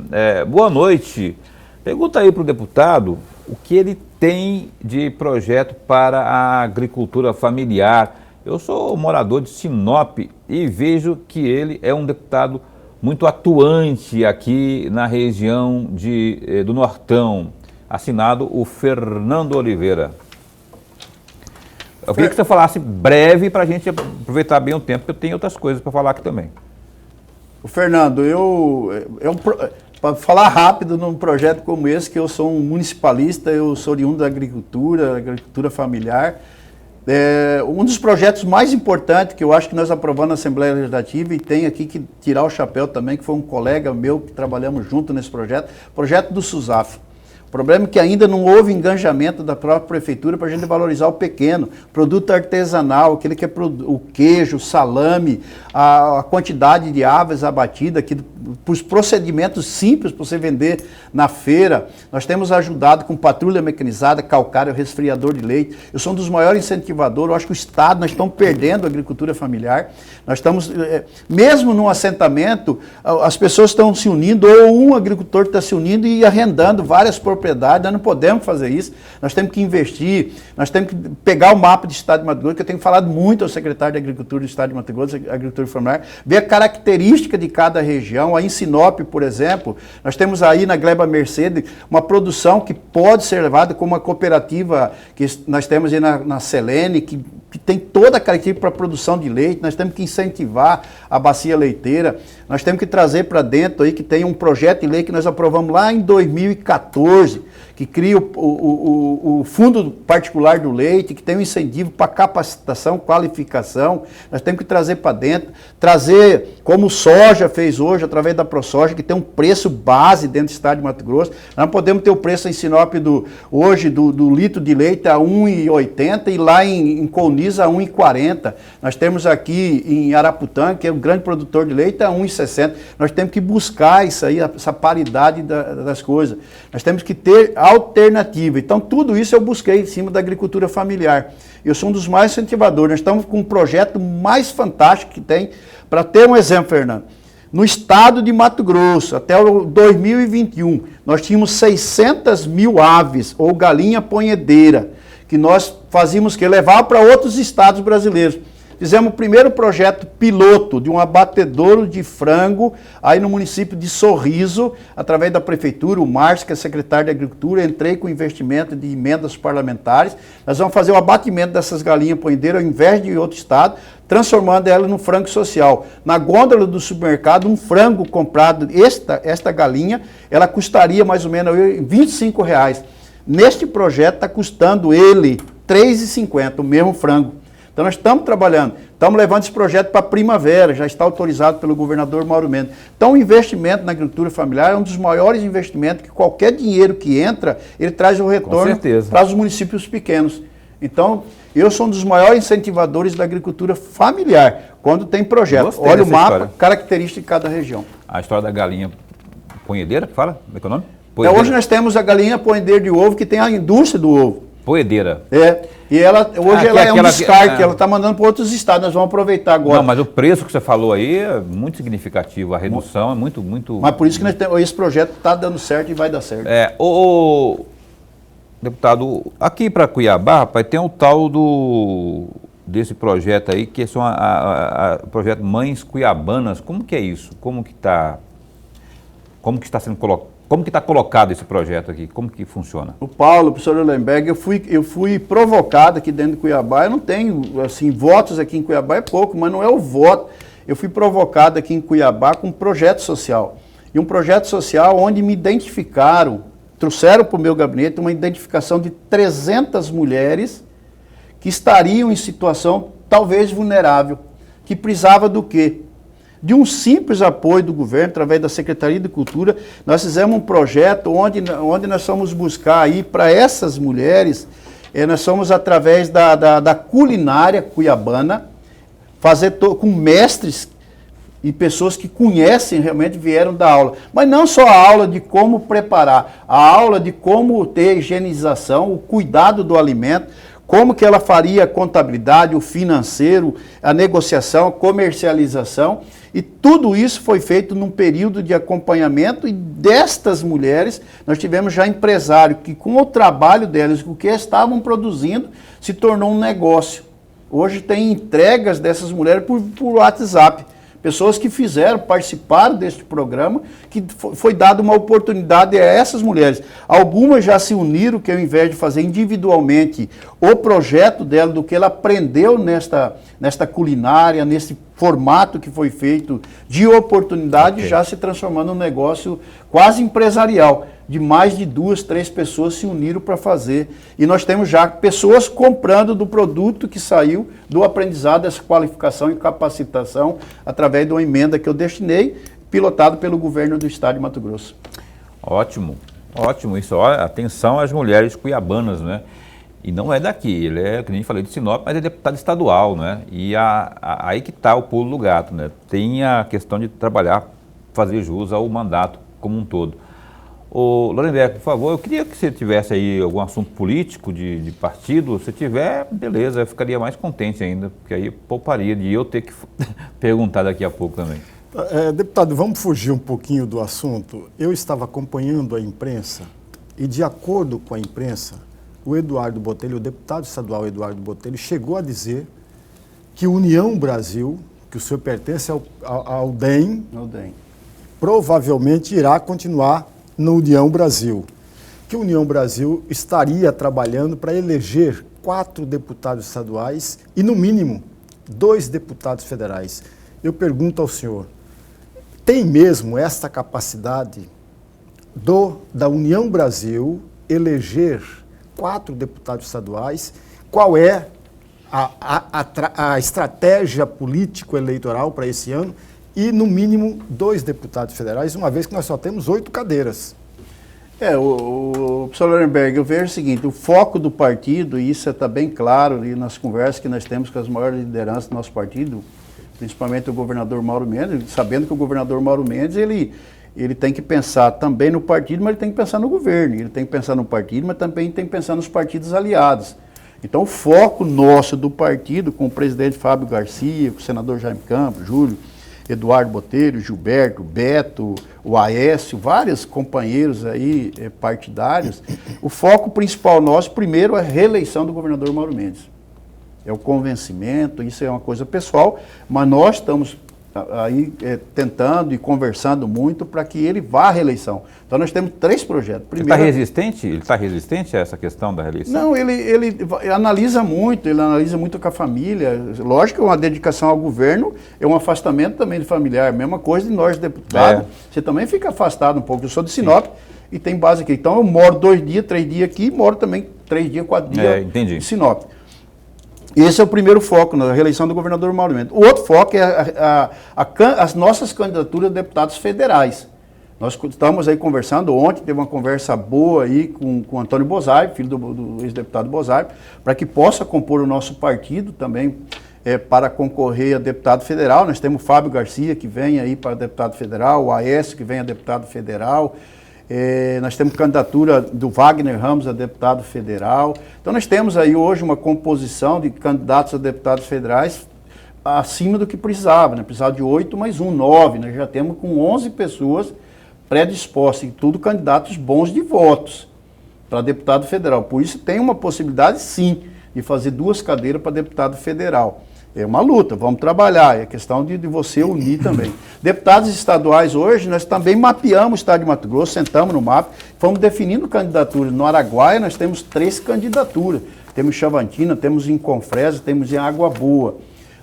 Boa noite. Pergunta aí para o deputado o que ele tem de projeto para a agricultura familiar. Eu sou morador de Sinop e vejo que ele é um deputado muito atuante aqui na região do Nortão. Assinado o Fernando Oliveira. Eu queria que você falasse breve para a gente aproveitar bem o tempo, porque eu tenho outras coisas para falar aqui também. O Fernando, para falar rápido num projeto como esse, que eu sou um municipalista, eu sou oriundo da agricultura familiar. Um dos projetos mais importantes que eu acho que nós aprovamos na Assembleia Legislativa, e tem aqui que tirar o chapéu também, que foi um colega meu que trabalhamos junto nesse projeto do SUSAF. O problema é que ainda não houve engajamento da própria prefeitura para a gente valorizar o pequeno, produto artesanal, aquele que é o queijo, o salame, a quantidade de aves abatidas, os procedimentos simples para você vender na feira. Nós temos ajudado com patrulha mecanizada, calcário, resfriador de leite. Eu sou um dos maiores incentivadores. Eu acho que o Estado, nós estamos perdendo a agricultura familiar. Nós estamos, mesmo num assentamento, as pessoas estão se unindo, ou um agricultor está se unindo e arrendando várias propriedades. Nós não podemos fazer isso. Nós temos que investir, nós temos que pegar o mapa do Estado de Mato Grosso, que eu tenho falado muito ao secretário de Agricultura do Estado de Mato Grosso, Agricultura familiar, ver a característica de cada região. Aí em Sinop, por exemplo, nós temos aí na Gleba Mercedes uma produção que pode ser levada como uma cooperativa que nós temos aí na Selene, que que tem toda a característica para a produção de leite, nós temos que incentivar a bacia leiteira, nós temos que trazer para dentro aí que tem um projeto de lei que nós aprovamos lá em 2014, que cria o Fundo Particular do Leite, que tem um incentivo para capacitação, qualificação, nós temos que trazer para dentro, trazer como o soja fez hoje, através da ProSoja, que tem um preço base dentro do estado de Mato Grosso. Nós não podemos ter o preço em Sinop hoje do litro de leite a R$ 1,80 e lá em Colniza a R$ 1,40. Nós temos aqui em Araputã, que é um grande produtor de leite, a R$ 1,60. Nós temos que buscar isso aí, essa paridade das coisas. Nós temos que ter alternativa. Então, tudo isso eu busquei em cima da agricultura familiar. Eu sou um dos mais incentivadores. Nós estamos com um projeto mais fantástico que tem. Para ter um exemplo, Fernando, no estado de Mato Grosso, até o 2021, nós tínhamos 600 mil aves, ou galinha ponhedeira, que nós fazíamos que levar para outros estados brasileiros. Fizemos o primeiro projeto piloto de um abatedouro de frango aí no município de Sorriso, através da prefeitura, o Márcio, que é secretário de Agricultura, entrei com investimento de emendas parlamentares. Nós vamos fazer o abatimento dessas galinhas ponhedeiras ao invés de outro estado, transformando ela no frango social. Na gôndola do supermercado, um frango comprado, esta galinha, ela custaria mais ou menos R$ 25. Neste projeto está custando ele R$ 3,50, o mesmo frango. Então nós estamos trabalhando, estamos levando esse projeto para a primavera, já está autorizado pelo governador Mauro Mendes. Então o investimento na agricultura familiar é um dos maiores investimentos, que qualquer dinheiro que entra, ele traz o retorno para os municípios pequenos. Então, eu sou um dos maiores incentivadores da agricultura familiar, quando tem projeto. Gostei. Olha o mapa, história, característica de cada região. A história da galinha ponhedeira, que fala? Como é que é o nome? Hoje nós temos a galinha ponhedeira de ovo, que tem a indústria do ovo. Poedeira. E ela, hoje ela é um descarte, ela está mandando para outros estados, nós vamos aproveitar agora. Não, mas o preço que você falou aí é muito significativo, a redução é muito... Mas por isso que nós temos, esse projeto está dando certo e vai dar certo. Deputado, aqui para Cuiabá, rapaz, tem um tal desse projeto aí, que são o projeto Mães Cuiabanas. Como que é isso? Como que está sendo colocado? Como que está colocado esse projeto aqui? Como que funciona? O Paulo, o professor Eulenberg, eu fui provocado aqui dentro de Cuiabá. Eu não tenho, assim, votos aqui em Cuiabá é pouco, mas não é o voto. Eu fui provocado aqui em Cuiabá com um projeto social. E um projeto social onde me identificaram, trouxeram para o meu gabinete uma identificação de 300 mulheres que estariam em situação talvez vulnerável, que precisava do quê? De um simples apoio do governo, através da Secretaria de Cultura. Nós fizemos um projeto onde nós fomos buscar aí para essas mulheres, nós fomos através da culinária cuiabana, fazer com mestres e pessoas que conhecem, realmente vieram da aula. Mas não só a aula de como preparar, a aula de como ter higienização, o cuidado do alimento, como que ela faria a contabilidade, o financeiro, a negociação, a comercialização. E tudo isso foi feito num período de acompanhamento, e destas mulheres nós tivemos já empresário que, com o trabalho delas, o que estavam produzindo, se tornou um negócio. Hoje tem entregas dessas mulheres por WhatsApp. Pessoas que participaram deste programa, que foi dada uma oportunidade a essas mulheres. Algumas já se uniram, que ao invés de fazer individualmente o projeto dela, do que ela aprendeu nesta culinária, nesse formato que foi feito de oportunidade, já se transformando num negócio quase empresarial, de mais de 2, 3 pessoas se uniram para fazer. E nós temos já pessoas comprando do produto que saiu do aprendizado, dessa qualificação e capacitação, através de uma emenda que eu destinei, pilotado pelo governo do estado de Mato Grosso. Ótimo, ótimo isso. Olha, atenção às mulheres cuiabanas, né? E não é daqui, ele é, que nem falei, de Sinop, mas é deputado estadual, né? E aí que está o pulo do gato, né? Tem a questão de trabalhar, fazer jus ao mandato como um todo. Ô, Lorenberg, por favor, eu queria que você tivesse aí algum assunto político de partido. Se tiver, beleza, eu ficaria mais contente ainda, porque aí pouparia de eu ter que perguntar daqui a pouco também. Deputado, vamos fugir um pouquinho do assunto. Eu estava acompanhando a imprensa e, de acordo com a imprensa, o Eduardo Botelho, o deputado estadual Eduardo Botelho, chegou a dizer que União Brasil, que o senhor pertence ao DEM, provavelmente irá continuar no União Brasil. Que a União Brasil estaria trabalhando para eleger 4 deputados estaduais e, no mínimo, 2 deputados federais. Eu pergunto ao senhor, tem mesmo esta capacidade da União Brasil eleger 4 deputados estaduais? Qual é a estratégia político-eleitoral para esse ano? E, no mínimo, 2 deputados federais, uma vez que nós só temos 8 cadeiras. O professor Lorenberg, eu vejo o seguinte, o foco do partido, e isso está bem claro ali nas conversas que nós temos com as maiores lideranças do nosso partido, principalmente o governador Mauro Mendes, sabendo que o governador Mauro Mendes, ele tem que pensar também no partido, mas ele tem que pensar no governo, ele tem que pensar no partido, mas também tem que pensar nos partidos aliados. Então, o foco nosso do partido, com o presidente Fábio Garcia, com o senador Jaime Campos, Júlio, Eduardo Botelho, Gilberto, Beto, o Aécio, vários companheiros aí partidários, o foco principal nosso, primeiro, é a reeleição do governador Mauro Mendes. É o convencimento, isso é uma coisa pessoal, mas nós estamos aí tentando e conversando muito para que ele vá à reeleição. Então nós temos 3 projetos. Primeiro, ele está resistente a essa questão da reeleição? Não, ele analisa muito com a família. Lógico que uma dedicação ao governo é um afastamento também do familiar. Mesma coisa de nós, deputados. Você também fica afastado um pouco. Eu sou de Sinop e tem base aqui. Então eu moro 2 dias, 3 dias aqui, moro também 3 dias, 4 dias em Sinop. Esse é o primeiro foco na reeleição do governador Mauro Mendes. O outro foco é as nossas candidaturas a deputados federais. Nós estamos aí conversando, ontem teve uma conversa boa aí com o Antônio Bozar, filho do ex-deputado Bozar, para que possa compor o nosso partido também para concorrer a deputado federal. Nós temos o Fábio Garcia, que vem aí para deputado federal, o Aécio, que vem a deputado federal. Nós temos candidatura do Wagner Ramos a deputado federal. Então nós temos aí hoje uma composição de candidatos a deputados federais acima do que precisava, né? Precisava de 8 mais 1, 9. Nós já temos com 11 pessoas predispostas, e tudo candidatos bons de votos para deputado federal. Por isso tem uma possibilidade, sim, de fazer 2 cadeiras para deputado federal. É uma luta, vamos trabalhar, é questão de você unir também. Deputados estaduais hoje, nós também mapeamos o estado de Mato Grosso, sentamos no mapa, fomos definindo candidaturas. No Araguaia nós temos 3 candidaturas, temos em Chavantina, temos em Confresa, temos em Água Boa.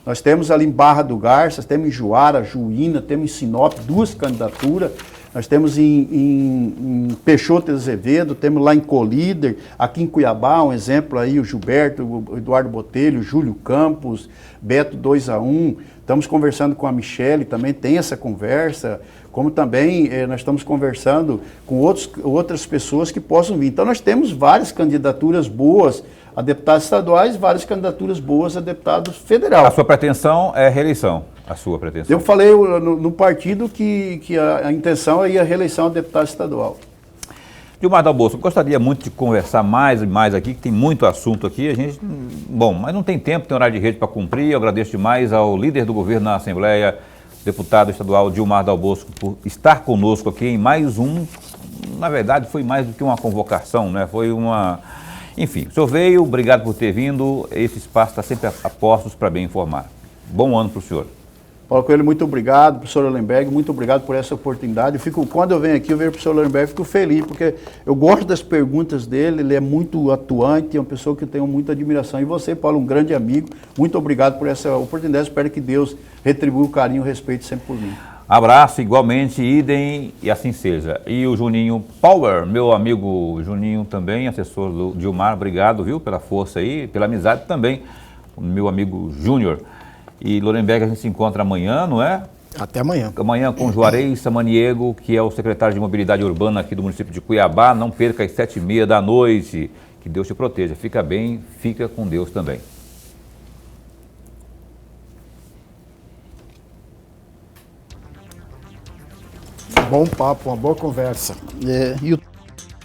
Nós temos ali em Barra do Garças, temos em Juara, Juína, temos em Sinop 2 candidaturas. Nós temos em Peixoto de Azevedo, temos lá em Colíder, aqui em Cuiabá, um exemplo aí, o Gilberto, o Eduardo Botelho, o Júlio Campos, Beto 2-1. Estamos conversando com a Michele, também tem essa conversa, como também nós estamos conversando com outras pessoas que possam vir. Então nós temos várias candidaturas boas a deputados estaduais, várias candidaturas boas a deputado federal. A sua pretensão é reeleição? A sua pretensão? Eu falei no partido que a intenção é ir à reeleição a deputado estadual. Gilmar Dalbosco, gostaria muito de conversar mais e mais aqui, que tem muito assunto aqui. Mas não tem tempo, tem horário de rede para cumprir. Eu agradeço demais ao líder do governo na Assembleia, deputado estadual Gilmar Dalbosco, por estar conosco aqui em mais na verdade foi mais do que uma convocação, né? Foi uma... Enfim, o senhor veio, obrigado por ter vindo. Esse espaço está sempre a postos para bem informar. Bom ano para o senhor. Paulo Coelho, muito obrigado, professor Lorenberg, muito obrigado por essa oportunidade. Quando eu venho aqui, eu vejo o professor Lorenberg, fico feliz, porque eu gosto das perguntas dele, ele é muito atuante, é uma pessoa que eu tenho muita admiração. E você, Paulo, um grande amigo, muito obrigado por essa oportunidade, espero que Deus retribua o carinho e o respeito sempre por mim. Abraço, igualmente, idem e assim seja. E o Juninho Power, meu amigo Juninho também, assessor do Gilmar, obrigado, viu, pela força aí, pela amizade também, o meu amigo Júnior. E Lorenberg, a gente se encontra amanhã, não é? Até amanhã. Amanhã com Juarez Samaniego, que é o secretário de Mobilidade Urbana aqui do município de Cuiabá. Não perca às 7h30 da noite. Que Deus te proteja. Fica bem, fica com Deus também. Bom papo, uma boa conversa. E o